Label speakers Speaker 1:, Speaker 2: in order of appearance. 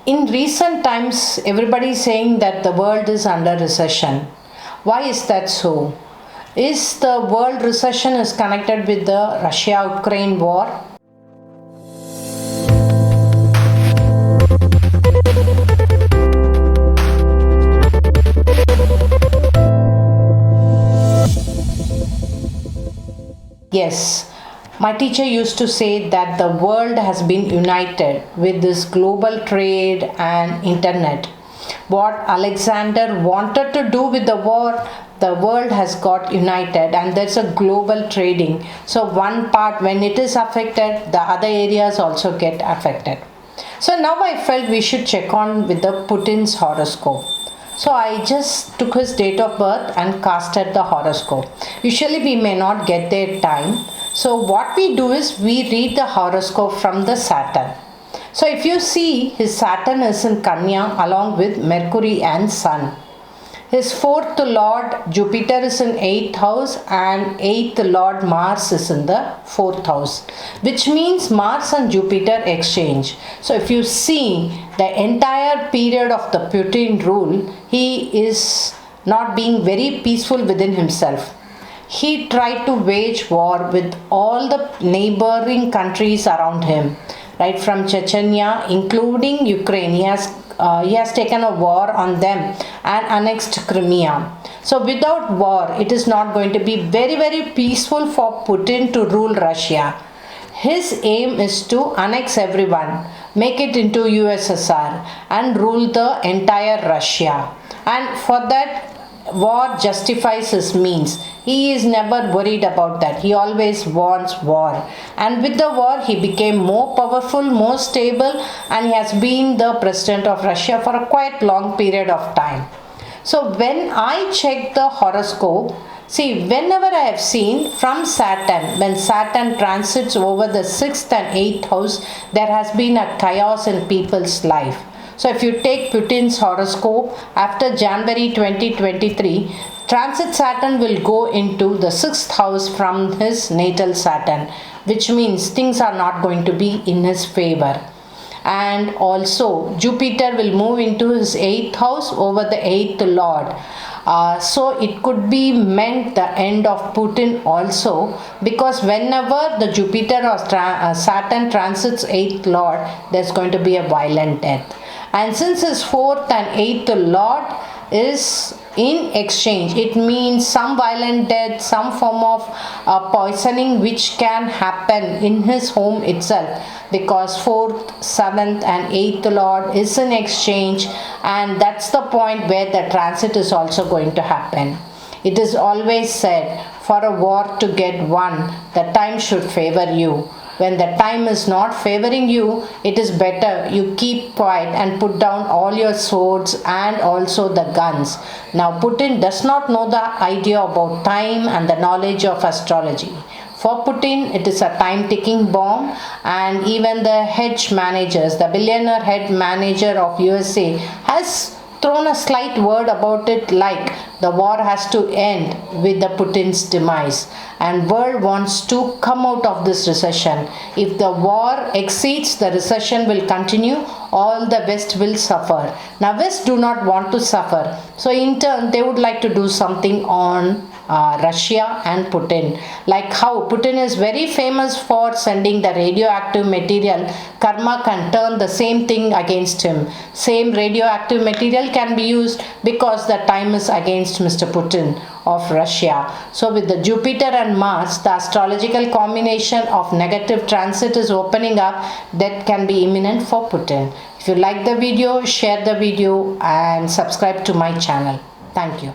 Speaker 1: In recent times, everybody is saying that the world is under recession. Why is that so? Is the world recession is connected with the Russia-Ukraine war? Yes, my teacher used to say that the world has been united with this global trade and internet. What Alexander wanted to do with the war, the world has got united and there's a global trading. So one part, when it is affected, the other areas also get affected. So now I felt we should check on with the Putin's horoscope. So I just took his date of birth and casted the horoscope. Usually we may not get their time. So what we do is we read the horoscope from the Saturn. So if you see, his Saturn is in Kanya along with Mercury and Sun. His fourth lord Jupiter is in 8th house and 8th lord Mars is in the 4th house, which means Mars and Jupiter exchange. So if you see the entire period of the Putin rule, he is not being very peaceful within himself. He tried to wage war with all the neighboring countries around him, right from Chechnya, including Ukraine. He has taken a war on them and annexed Crimea. So without war, it is not going to be very peaceful for Putin to rule Russia. His aim is to annex everyone, make it into USSR and rule the entire Russia. And for that, war justifies his means. He is never worried about that. He always wants war. And with the war, he became more powerful, more stable, and he has been the president of Russia for a quite long period of time. So when I check the horoscope, see, whenever I have seen from Saturn, when Saturn transits over the 6th and 8th house, there has been a chaos in people's life. So if you take Putin's horoscope, after January 2023, transit Saturn will go into the 6th house from his natal Saturn, which means things are not going to be in his favor. And also Jupiter will move into his 8th house over the 8th lord. So it could be meant the end of Putin also, because whenever the Jupiter or Saturn transits 8th lord, there's going to be a violent death. And since his 4th and 8th lord is in exchange, it means some violent death, some form of poisoning which can happen in his home itself, because 4th, 7th and 8th lord is in exchange, and that's the point where the transit is also going to happen. It is always said, for a war to get won, the time should favor you. When the time is not favoring you, it is better you keep quiet and put down all your swords and also the guns. Now Putin does not know the idea about time and the knowledge of astrology. For Putin, it is a time-ticking bomb, and even the hedge managers, the billionaire head manager of USA has thrown a slight word about it, like the war has to end with the Putin's demise and world wants to come out of this recession. If the war exceeds, the recession will continue, all the West will suffer. Now West do not want to suffer, so in turn they would like to do something on Russia and Putin. Like how Putin is very famous for sending the radioactive material, karma can turn the same thing against him. Same radioactive material can be used because the time is against Mr. Putin of Russia. So with the Jupiter and Mars, the astrological combination of negative transit is opening up. Death can be imminent for Putin. If you like the video, share the video and subscribe to my channel. Thank you.